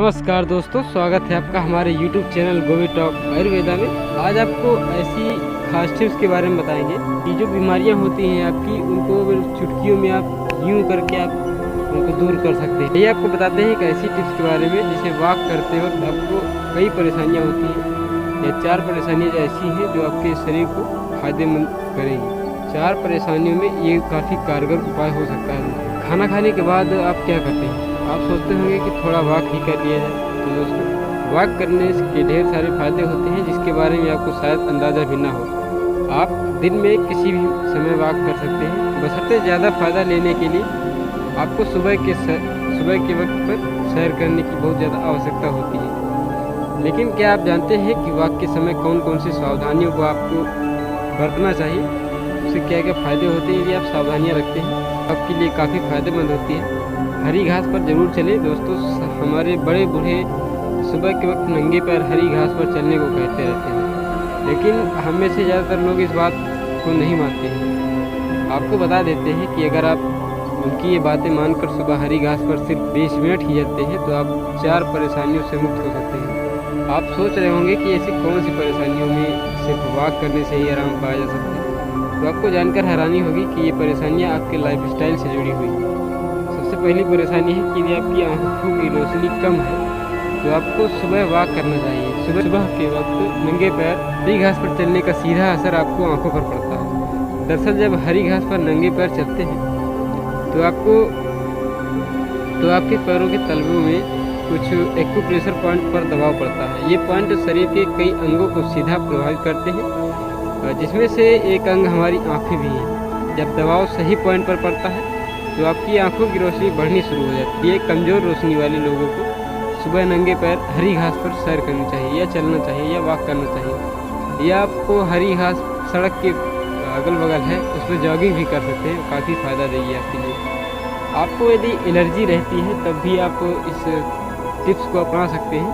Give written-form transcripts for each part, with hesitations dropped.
नमस्कार दोस्तों, स्वागत है आपका हमारे YouTube चैनल गोवी टॉक आयुर्वेदा में। आज आपको ऐसी खास टिप्स के बारे में बताएंगे कि जो बीमारियां होती हैं आपकी, उनको चुटकियों में आप यूं करके आप उनको दूर कर सकते हैं। ये आपको बताते हैं एक ऐसी टिप्स के बारे में जिसे वॉक करते वक्त आपको कई परेशानियाँ होती हैं। या 4 परेशानियाँ ऐसी हैं जो आपके शरीर को फायदेमंद करेंगी। 4 परेशानियों में ये काफ़ी कारगर उपाय हो सकता है। खाना खाने के बाद आप क्या करते हैं? आप सोचते होंगे कि थोड़ा वॉक ही कर लिया जाए। तो दोस्तों, वॉक करने के ढेर सारे फायदे होते हैं जिसके बारे में आपको शायद अंदाज़ा भी ना हो। आप दिन में किसी भी समय वॉक कर सकते हैं। बशर्ते ज़्यादा फ़ायदा लेने के लिए आपको सुबह के वक्त पर सैर करने की बहुत ज़्यादा आवश्यकता होती है। लेकिन क्या आप जानते हैं कि वॉक के समय कौन कौन सी सावधानियों को आपको बरतना चाहिए? उससे क्या क्या फ़ायदे होते हैं? यदि आप सावधानियाँ रखते हैं आपके लिए काफ़ी फ़ायदेमंद होती है। हरी घास पर ज़रूर चलें दोस्तों। हमारे बड़े बूढ़े सुबह के वक्त नंगे पैर हरी घास पर चलने को कहते रहते हैं, लेकिन हम में से ज़्यादातर लोग इस बात को नहीं मानते हैं। आपको बता देते हैं कि अगर आप उनकी ये बातें मानकर सुबह हरी घास पर सिर्फ 20 मिनट ही चलते हैं तो आप 4 परेशानियों से मुक्त हो सकते हैं। आप सोच रहे होंगे कि ऐसी कौन सी परेशानियों में सिर्फ वॉक करने से ही आराम पाया जा सकता है। तो आपको जानकर हैरानी होगी कि ये परेशानियाँ आपके लाइफस्टाइल से जुड़ी हुई हैं। सबसे पहली परेशानी है कि यदि आपकी आंखों की रोशनी कम है तो आपको सुबह वॉक करना चाहिए। सुबह के वक्त नंगे पैर हरी घास पर चलने का सीधा असर आपको आंखों पर पड़ता है। दरअसल जब हरी घास पर नंगे पैर चलते हैं तो आपके पैरों के तलवों में कुछ एक्यूप्रेशर पॉइंट पर दबाव पड़ता है। ये पॉइंट शरीर के कई अंगों को सीधा प्रभावित करते हैं, जिसमें से एक अंग हमारी आँखें भी हैं। जब दबाव सही पॉइंट पर पड़ता है तो आपकी आंखों की रोशनी बढ़नी शुरू हो जाती है। कमज़ोर रोशनी वाले लोगों को सुबह नंगे पैर हरी घास पर सैर करनी चाहिए, या चलना चाहिए, या वॉक करना चाहिए। या आपको हरी घास सड़क के अगल बगल है, उस पर जॉगिंग भी कर सकते हैं, काफ़ी फ़ायदा देगी आपके लिए। आपको यदि एलर्जी रहती है तब भी आप इस टिप्स को अपना सकते हैं।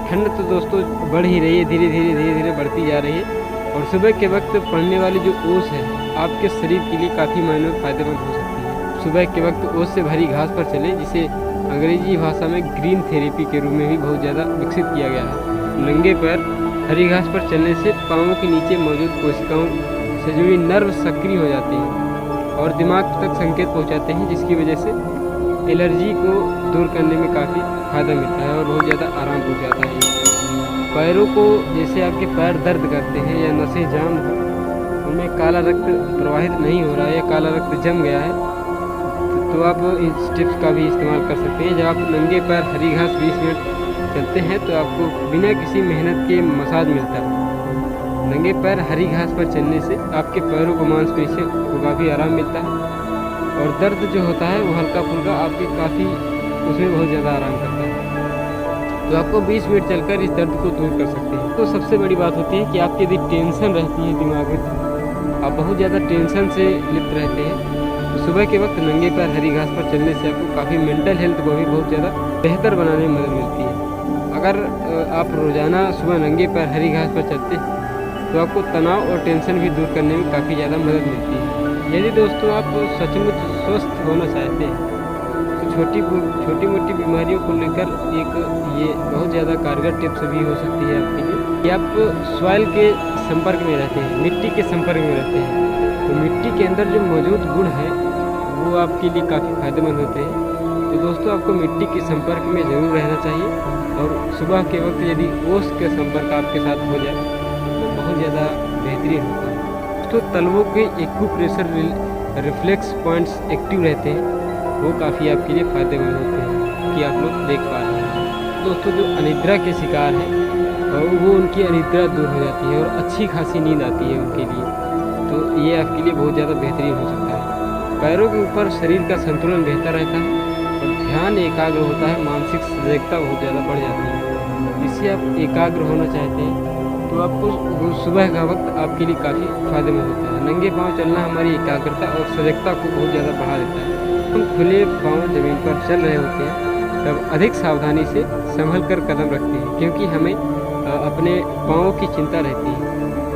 ठंड तो दोस्तों बढ़ ही रही है, धीरे धीरे बढ़ती जा रही है, और सुबह के वक्त पड़ने वाली जो ओस है आपके शरीर के लिए काफ़ी मायने में फ़ायदेमंद हो सकती है। सुबह के वक्त ओस से भरी घास पर चलें, जिसे अंग्रेजी भाषा में ग्रीन थेरेपी के रूप में भी बहुत ज़्यादा विकसित किया गया है। नंगे पैर हरी घास पर चलने से पाँवों के नीचे मौजूद कोशिकाओं से जुड़ी नर्व सक्रिय हो जाती हैं और दिमाग तक संकेत पहुंचाते हैं, जिसकी वजह से एलर्जी को दूर करने में काफ़ी फ़ायदा मिलता है और बहुत ज़्यादा आराम पहुँचाता है। पैरों को, जैसे आपके पैर दर्द करते हैं या नसें जाम हो, उनमें काला रक्त प्रवाहित नहीं हो रहा है या काला रक्त जम गया है, तो आप इस टिप्स का भी इस्तेमाल कर सकते हैं। जब आप नंगे पैर हरी घास 20 मिनट चलते हैं तो आपको बिना किसी मेहनत के मसाज मिलता है। नंगे पैर हरी घास पर चलने से आपके पैरों को, मांसपेशियों को काफ़ी आराम मिलता है, और दर्द जो होता है वो हल्का फुल्का आपके काफ़ी उसमें बहुत ज़्यादा आराम करता है। तो आपको 20 मिनट चलकर इस दर्द को दूर कर सकते हैं। तो सबसे बड़ी बात होती है कि आपकी यदि टेंशन रहती है दिमाग में, आप बहुत ज़्यादा टेंशन से लिप्त रहते हैं, तो सुबह के वक्त नंगे पैर हरी घास पर चलने से आपको काफ़ी मेंटल हेल्थ को भी बहुत ज़्यादा बेहतर बनाने में मदद मिलती है। अगर आप रोज़ाना सुबह नंगे पैर हरी घास पर चलते हैं तो आपको तनाव और टेंशन भी दूर करने में काफ़ी ज़्यादा मदद मिलती है। यदि दोस्तों आप सचमुच स्वस्थ होना चाहते हैं तो छोटी मोटी बीमारियों को लेकर एक ये बहुत ज़्यादा कारगर टिप्स भी हो सकती है आपके लिए कि आप सॉइल के संपर्क में रहते हैं, मिट्टी के संपर्क में रहते हैं, तो मिट्टी के अंदर जो मौजूद गुण है वो आपके लिए काफ़ी फ़ायदेमंद होते हैं। तो दोस्तों, आपको मिट्टी के संपर्क में ज़रूर रहना चाहिए, और सुबह के वक्त यदि ओस के संपर्क आपके साथ हो जाए तो बहुत ज़्यादा बेहतरीन होता है। तो तलवों के एक्यूप्रेशर रिफ्लेक्स पॉइंट्स एक्टिव रहते हैं, वो काफ़ी आपके लिए फ़ायदेमंद होते हैं कि आप लोग देख पा रहे हैं। दोस्तों, जो अनिद्रा के शिकार हैं वो उनकी अनिद्रा दूर हो जाती है और अच्छी खासी नींद आती है उनके लिए, तो ये आपके लिए बहुत ज़्यादा बेहतरीन हो सकता है। पैरों के ऊपर शरीर का संतुलन बेहतर रहता है और ध्यान एकाग्र होता है, मानसिक सजगता बहुत ज़्यादा बढ़ जाती है। इससे आप एकाग्र होना चाहते हैं तो आपको सुबह का वक्त आपके लिए काफ़ी फ़ायदेमंद होता है। नंगे पाँव चलना हमारी एकाग्रता और सजगता को बहुत ज़्यादा बढ़ा देता है। हम खुले पाँव ज़मीन पर चल रहे होते हैं तब अधिक सावधानी से संभल कर कदम रखते हैं, क्योंकि हमें अपने पाँव की चिंता रहती है।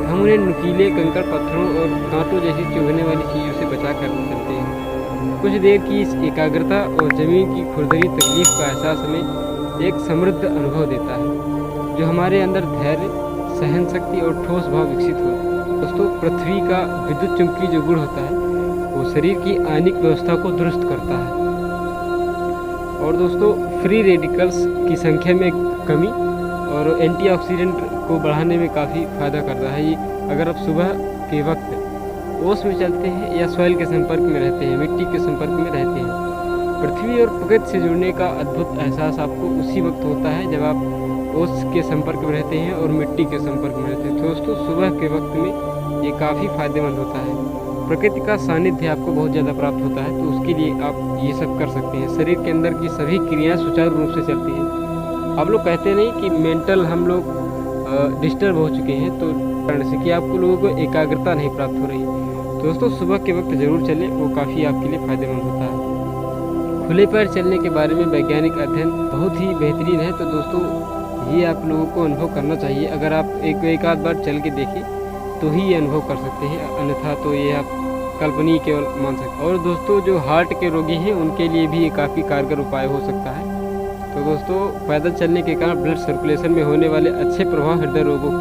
हम उन्हें नुकीले कंकड़, पत्थरों और कांटों जैसी चुभने वाली चीज़ों से बचा कर चलते हैं। कुछ देर की इस एकाग्रता और ज़मीन की खुरदरी तकलीफ का एहसास हमें एक समृद्ध अनुभव देता है जो हमारे अंदर धैर्य, सहन शक्ति और ठोस भाव विकसित हो। दोस्तों, पृथ्वी का विद्युत चुंबकीय जो गुण होता है वो शरीर की आयनिक व्यवस्था को दुरुस्त करता है और दोस्तों फ्री रेडिकल्स की संख्या में कमी और एंटीऑक्सीडेंट को बढ़ाने में काफ़ी फ़ायदा करता है। ये अगर आप सुबह के वक्त ओस में चलते हैं या सॉइल के संपर्क में रहते हैं, मिट्टी के संपर्क में रहते हैं, पृथ्वी और प्रकृति से जुड़ने का अद्भुत एहसास आपको उसी वक्त होता है जब आप ओस के संपर्क में रहते हैं और मिट्टी के संपर्क में रहते हैं। तो दोस्तों, सुबह के वक्त में ये काफ़ी फायदेमंद होता है। प्रकृति का सानिध्य आपको बहुत ज़्यादा प्राप्त होता है, तो उसके लिए आप ये सब कर सकते हैं। शरीर के अंदर की सभी क्रियाएँ सुचारू रूप से चलती हैं। आप लोग कहते नहीं कि मेंटल हम लोग डिस्टर्ब हो चुके हैं, तो कारण से कि आपको लोगों को एकाग्रता नहीं प्राप्त हो रही। तो दोस्तों, सुबह के वक्त ज़रूर चलें, वो काफ़ी आपके लिए फ़ायदेमंद होता है। खुले पैर चलने के बारे में वैज्ञानिक अध्ययन बहुत ही बेहतरीन है। तो दोस्तों, ये आप लोगों को अनुभव करना चाहिए। अगर आप एक आध बार चल के देखें तो ही ये अनुभव कर सकते हैं, अन्यथा तो ये आप कल्पनीय केवल मान सकते हैं। और दोस्तों, जो हार्ट के रोगी हैं उनके लिए भी ये काफ़ी कारगर उपाय हो सकता है। तो दोस्तों, पैदल चलने के कारण ब्लड सर्कुलेशन में होने वाले अच्छे प्रभाव हृदय रोगों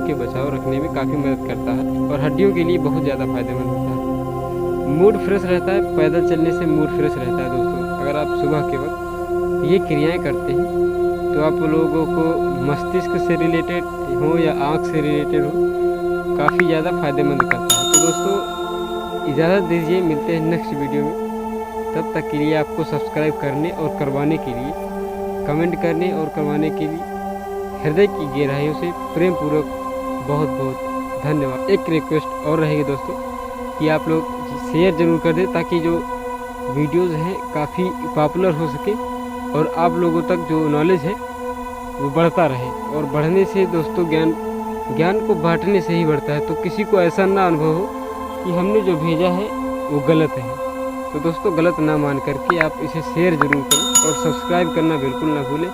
के बचाव रखने में काफ़ी मदद करता है और हड्डियों के लिए बहुत ज़्यादा फायदेमंद होता है। मूड फ्रेश रहता है, पैदल चलने से मूड फ्रेश रहता है। दोस्तों, अगर आप सुबह के वक्त ये क्रियाएं करते हैं तो आप लोगों को मस्तिष्क से रिलेटेड हो या आँख से रिलेटेड हो, काफ़ी ज़्यादा फायदेमंद करता है। तो दोस्तों, इजाज़त दीजिए, मिलते हैं नेक्स्ट वीडियो में। तब तक के लिए आपको सब्सक्राइब करने और करवाने के लिए, कमेंट करने और करवाने के लिए हृदय की गहराइयों से प्रेम पूर्वक बहुत बहुत धन्यवाद। एक रिक्वेस्ट और रहेगी दोस्तों कि आप लोग शेयर ज़रूर कर दें ताकि जो वीडियोज़ हैं काफ़ी पॉपुलर हो सके और आप लोगों तक जो नॉलेज है वो बढ़ता रहे। और बढ़ने से दोस्तों ज्ञान को बांटने से ही बढ़ता है। तो किसी को ऐसा ना अनुभव हो कि हमने जो भेजा है वो गलत है। तो दोस्तों, गलत ना मान करके आप इसे शेयर ज़रूर करें और सब्सक्राइब करना बिल्कुल ना भूलें।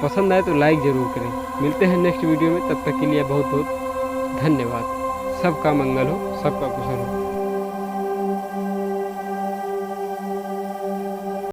पसंद आए तो लाइक ज़रूर करें। मिलते हैं नेक्स्ट वीडियो में, तब तक के लिए बहुत बहुत धन्यवाद। सबका मंगल हो, सबका कुशल हो।